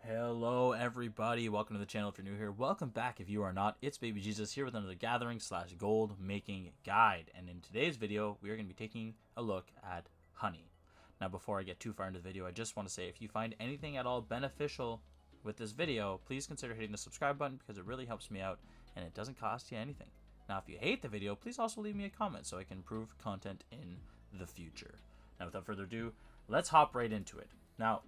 Hello everybody, welcome to the channel if you're new here. Welcome back if you are not. It's Baby Jesus here with another gathering / gold making guide. And in today's video, we are going to be taking a look at honey. Now before I get too far into the video, I just want to say if you find anything at all beneficial with this video, please consider hitting the subscribe button because it really helps me out and it doesn't cost you anything. Now if you hate the video, please also leave me a comment so I can improve content in the future. Now without further ado, let's hop right into it. Now,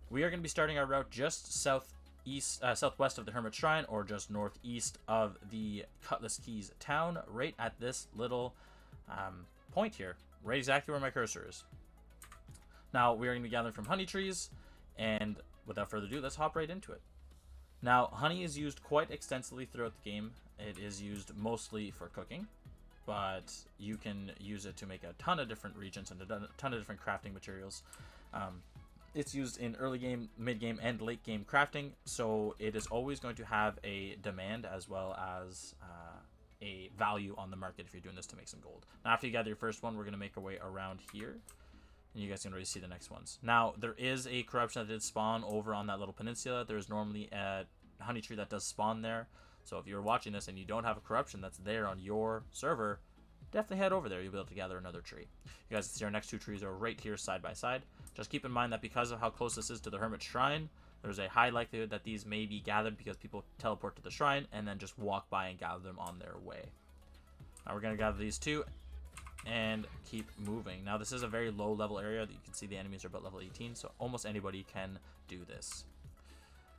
we are going to be starting our route just southwest of the Hermit Shrine, or just northeast of the Cutlass Keys town, right at this little point here, right exactly where my cursor is. Now, we are going to be gathering from honey trees, and without further ado, let's hop right into it. Now, honey is used quite extensively throughout the game. It is used mostly for cooking, but you can use it to make a ton of different regions and a ton of different crafting materials. It's used in early game, mid game, and late game crafting, so it is always going to have a demand as well as a value on the market if you're doing this to make some gold. Now, after you gather your first one, we're going to make our way around here, and you guys can already see the next ones. Now, there is a corruption that did spawn over on that little peninsula. There's normally a honey tree that does spawn there, so if you're watching this and you don't have a corruption that's there on your server, definitely head over there. You'll be able to gather another tree. You guys can see our next two trees are right here side by side. Just keep in mind that because of how close this is to the Hermit Shrine, there's a high likelihood that these may be gathered because people teleport to the shrine and then just walk by and gather them on their way. Now we're going to gather these two and keep moving. Now this is a very low level area. You can see the enemies are about level 18, so almost anybody can do this.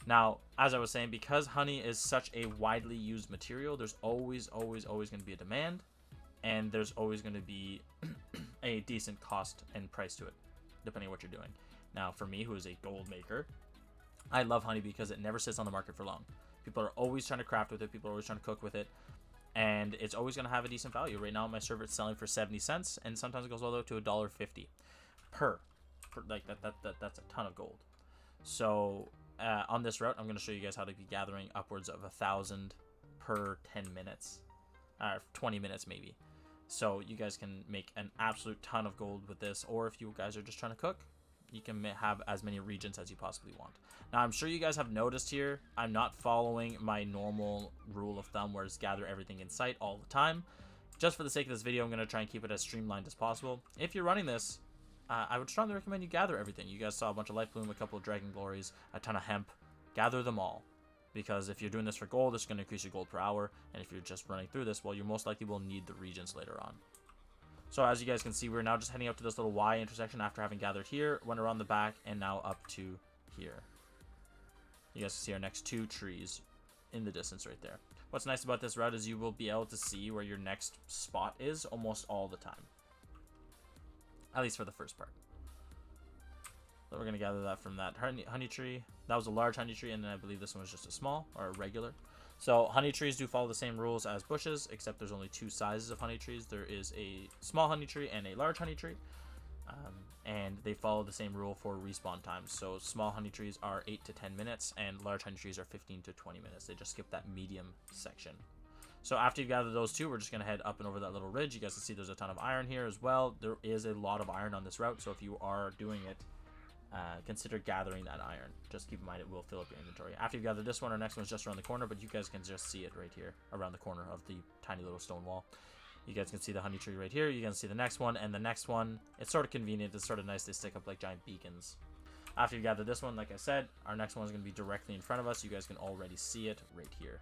Now, as I was saying, because honey is such a widely used material, there's always going to be a demand, and there's always going to be a decent cost and price to it, depending on what you're doing. Now, for me, who is a gold maker, I love honey because it never sits on the market for long. People are always trying to craft with it. People are always trying to cook with it, and it's always going to have a decent value. Right now, on my server, it's selling for 70 cents, and sometimes it goes all the way to $1.50 per like that's a ton of gold. So on this route, I'm going to show you guys how to be gathering upwards of 1,000 per 10 minutes, 20 minutes maybe. So you guys can make an absolute ton of gold with this, or if you guys are just trying to cook, you can have as many regions as you possibly want. Now, I'm sure you guys have noticed here, I'm not following my normal rule of thumb, where it's gather everything in sight all the time. Just for the sake of this video, I'm going to try and keep it as streamlined as possible. If you're running this, I would strongly recommend you gather everything. You guys saw a bunch of Life Bloom, a couple of Dragon Glories, a ton of hemp. Gather them all. Because if you're doing this for gold, it's going to increase your gold per hour. And if you're just running through this, well, you most likely will need the regions later on. So as you guys can see, we're now just heading up to this little Y intersection after having gathered here, went around the back, and now up to here. You guys can see our next two trees in the distance right there. What's nice about this route is you will be able to see where your next spot is almost all the time. At least for the first part. So we're going to gather that from that honey tree. That was a large honey tree, and then I believe this one was just a small or a regular. So honey trees do follow the same rules as bushes, except there's only two sizes of honey trees. There is a small honey tree and a large honey tree, and they follow the same rule for respawn times. So small honey trees are 8 to 10 minutes, and large honey trees are 15 to 20 minutes. They just skip that medium section. So after you gather those two, we're just going to head up and over that little ridge. You guys can see there's a ton of iron here as well. There is a lot of iron on this route, so if you are doing it, consider gathering that iron. Just keep in mind it will fill up your inventory. After you gather this one, our next one's just around the corner, but you guys can just see it right here around the corner of the tiny little stone wall. You guys can see the honey tree right here. You can see the next one, and the next one, it's sort of convenient. It's sort of nice. They stick up like giant beacons. After you gather this one, like I said, our next one is going to be directly in front of us. You guys can already see it right here.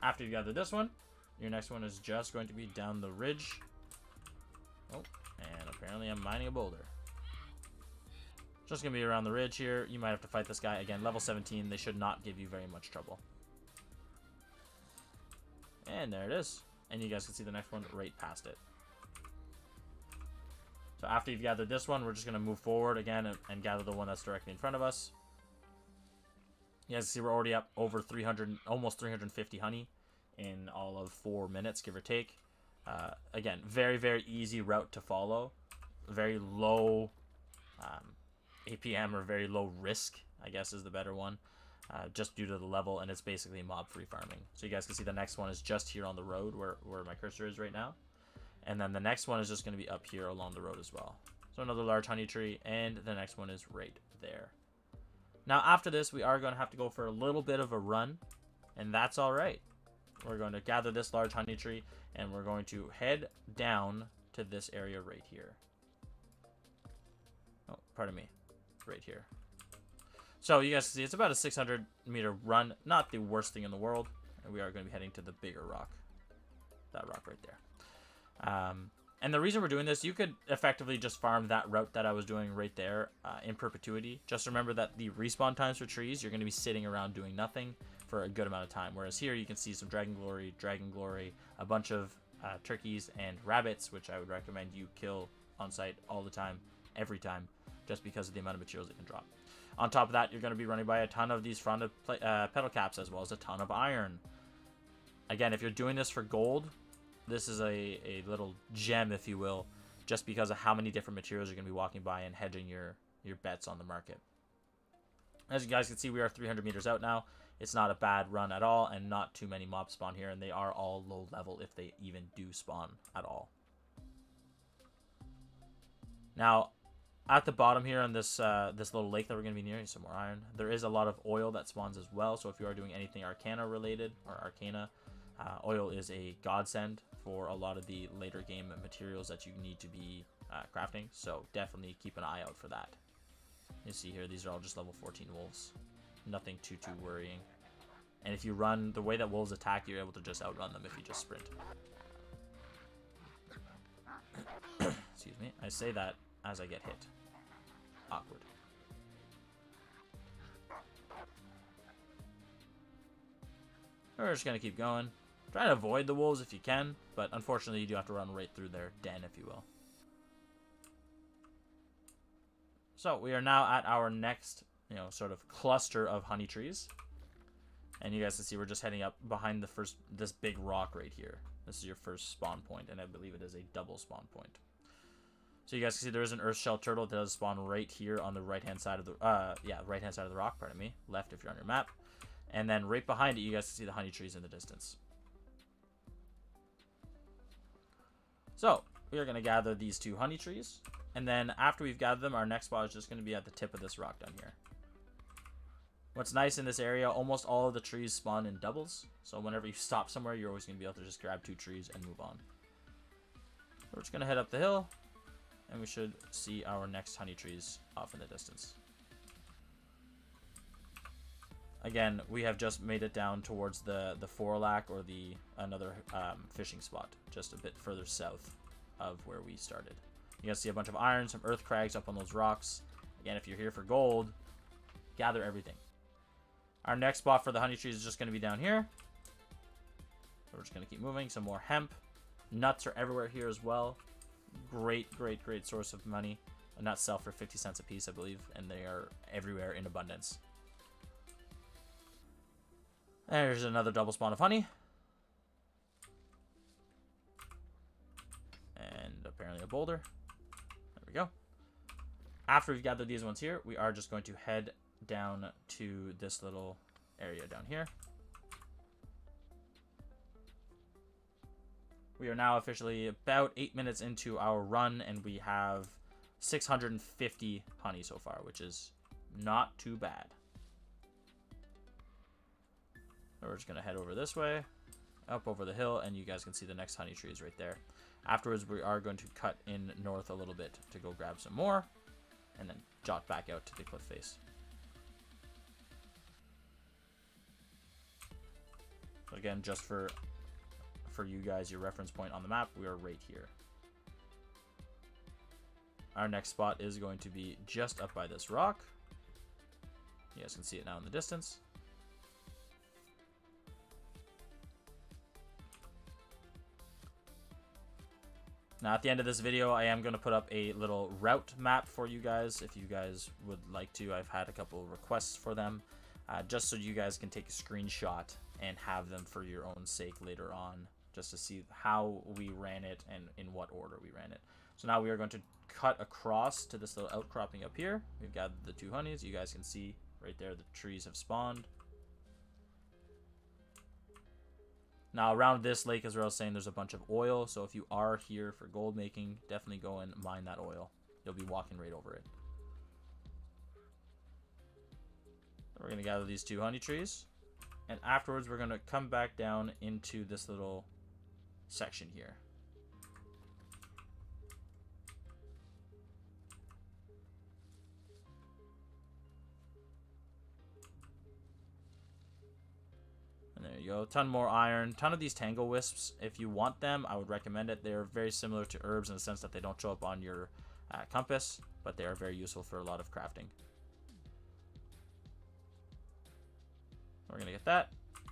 After you gather this one, your next one is just going to be down the ridge. Oh, and apparently I'm mining a boulder. Just going to be around the ridge here. You might have to fight this guy. Again, level 17. They should not give you very much trouble. And there it is. And you guys can see the next one right past it. So after you've gathered this one, we're just going to move forward again and gather the one that's directly in front of us. You guys can see we're already up over 300, almost 350 honey in all of 4 minutes, give or take. Again, very easy route to follow. Very low APM, or very low risk, I guess is the better one, just due to the level, and it's basically mob free farming. So you guys can see the next one is just here on the road where my cursor is right now. And then the next one is just going to be up here along the road as well. So another large honey tree, and the next one is right there. Now after this, we are going to have to go for a little bit of a run, and that's all right. We're going to gather this large honey tree, and we're going to head down to this area right here. Oh, pardon me. Right here. So you guys can see it's about a 600-meter run. Not the worst thing in the world. And we are going to be heading to the bigger rock. That rock right there. And the reason we're doing this, you could effectively just farm that route that I was doing right there in perpetuity. Just remember that the respawn times for trees, you're going to be sitting around doing nothing for a good amount of time. Whereas here you can see some Dragon Glory, a bunch of turkeys and rabbits, which I would recommend you kill on site all the time, every time, just because of the amount of materials it can drop. On top of that, you're going to be running by a ton of these fronded petal caps, as well as a ton of iron. Again, if you're doing this for gold, this is a little gem, if you will, just because of how many different materials you're going to be walking by and hedging your bets on the market. As you guys can see, we are 300 meters out now. It's not a bad run at all, and not too many mobs spawn here, and they are all low level if they even do spawn at all. Now, at the bottom here on this this little lake that we're going to be near, some more iron. There is a lot of oil that spawns as well, so if you are doing anything Arcana related, or Arcana, oil is a godsend for a lot of the later game materials that you need to be crafting, so definitely keep an eye out for that. You see here, these are all just level 14 wolves. Nothing too worrying. And if you run the way that wolves attack, you're able to just outrun them if you just sprint. Excuse me. I say that as I get hit. Awkward. We're just going to keep going. Try to avoid the wolves if you can, but unfortunately you do have to run right through their den, if you will. So we are now at our next, sort of cluster of honey trees. And you guys can see we're just heading up behind this big rock right here. This is your first spawn point, and I believe it is a double spawn point. So you guys can see there is an earth shell turtle that does spawn right here on the right-hand side of the, right-hand side of the rock, pardon me. Left if you're on your map. And then right behind it, you guys can see the honey trees in the distance. So we are going to gather these 2 honey trees. And then after we've gathered them, our next spot is just going to be at the tip of this rock down here. What's nice in this area, almost all of the trees spawn in doubles. So whenever you stop somewhere, you're always going to be able to just grab 2 trees and move on. We're just going to head up the hill. And we should see our next honey trees off in the distance. Again, we have just made it down towards the Forlac, or another fishing spot, just a bit further south of where we started. You guys see a bunch of iron, some earth crags up on those rocks. Again, if you're here for gold, gather everything. Our next spot for the honey trees is just going to be down here. We're just going to keep moving. Some more hemp. Nuts are everywhere here as well. Great source of money. Nuts sell for 50 cents a piece, I believe, and they are everywhere in abundance. There's another double spawn of honey. And apparently a boulder. There we go. After we've gathered these ones here, we are just going to head down to this little area down here. We are now officially about 8 minutes into our run, and we have 650 honey so far, which is not too bad. So we're just going to head over this way, up over the hill, and you guys can see the next honey trees right there. Afterwards, we are going to cut in north a little bit to go grab some more, and then jot back out to the cliff face. So again, just for you guys, your reference point on the map, we are right here. Our next spot is going to be just up by this rock. You guys can see it now in the distance. Now at the end of this video, I am going to put up a little route map for you guys if you guys would like to. I've had a couple of requests for them, just so you guys can take a screenshot and have them for your own sake later on, just to see how we ran it and in what order we ran it. So now we are going to cut across to this little outcropping up here. We've got the 2 honeys. You guys can see right there the trees have spawned. Now, around this lake, as I was saying, there's a bunch of oil. So if you are here for gold making, definitely go and mine that oil. You'll be walking right over it. We're going to gather these 2 honey trees. And afterwards, we're going to come back down into this little section here. And there you go. Ton more iron. Ton of these tangle wisps. If you want them, I would recommend it. They're very similar to herbs in the sense that they don't show up on your compass, but they are very useful for a lot of crafting. We're going to get that,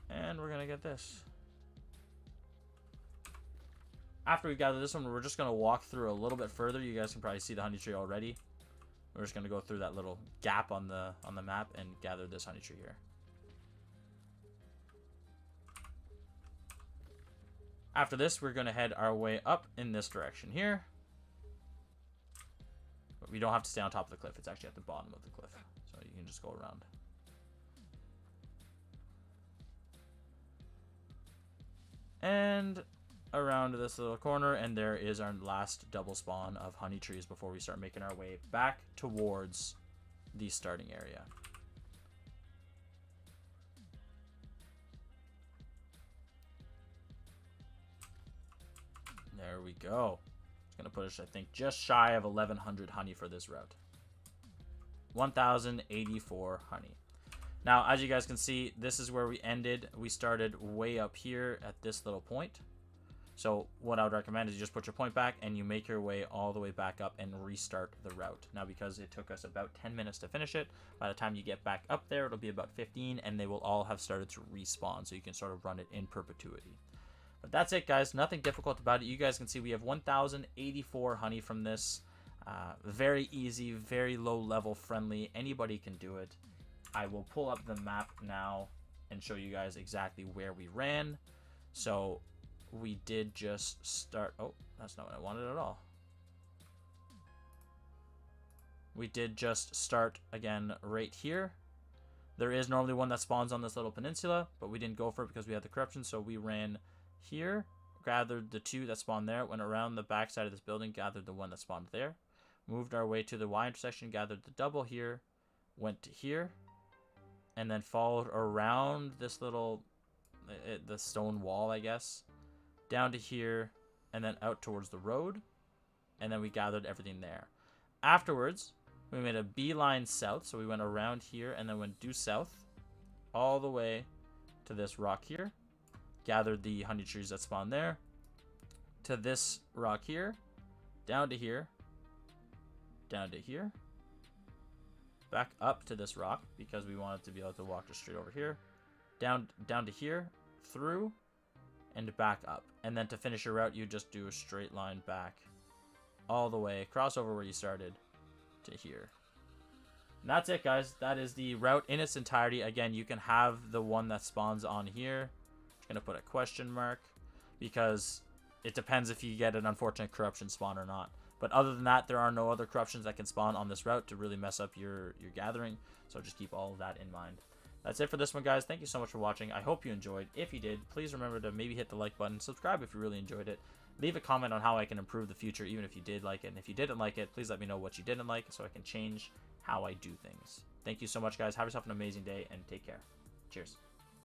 and we're going to get this. After we gather this one, we're just going to walk through a little bit further. You guys can probably see the honey tree already. We're just going to go through that little gap on the map and gather this honey tree here. After this, we're going to head our way up in this direction here. But we don't have to stay on top of the cliff. It's actually at the bottom of the cliff. So you can just go around. And around this little corner, and there is our last double spawn of honey trees before we start making our way back towards the starting area. There we go. It's going to put us, I think, just shy of 1,100 honey for this route. 1,084 honey. Now, as you guys can see, this is where we ended. We started way up here at this little point. So what I would recommend is you just put your point back and you make your way all the way back up and restart the route. Now, because it took us about 10 minutes to finish it, by the time you get back up there, it'll be about 15, and they will all have started to respawn. So you can sort of run it in perpetuity. But that's it, guys. Nothing difficult about it. You guys can see we have 1,084 honey from this. Very easy, very low level friendly. Anybody can do it. I will pull up the map now and show you guys exactly where we ran. So we did just start. Oh, that's not what I wanted at all. We did just start again right here. There is normally one that spawns on this little peninsula, but we didn't go for it because we had the corruption. So we ran here, gathered the 2 that spawned there, went around the back side of this building, gathered the 1 that spawned there, moved our way to the Y intersection, gathered the double here, went to here, and then followed around this little, the stone wall, I guess, down to here, and then out towards the road, and then we gathered everything there. Afterwards, we made a beeline south, so we went around here, and then went due south, all the way to this rock here, gathered the honey trees that spawned there, to this rock here, down to here, down to here, back up to this rock because we wanted to be able to walk just straight over here, down to here, through, and back up. And then to finish your route, you just do a straight line back all the way, cross over where you started to here. And that's it, guys. That is the route in its entirety. Again, you can have the one that spawns on here. I'm going to put a question mark because it depends if you get an unfortunate corruption spawn or not. But other than that, there are no other corruptions that can spawn on this route to really mess up your gathering. So just keep all of that in mind. That's it for this one, guys. Thank you so much for watching. I hope you enjoyed. If you did, please remember to maybe hit the like button. Subscribe if you really enjoyed it. Leave a comment on how I can improve the future, even if you did like it. And if you didn't like it, please let me know what you didn't like so I can change how I do things. Thank you so much, guys. Have yourself an amazing day and take care. Cheers.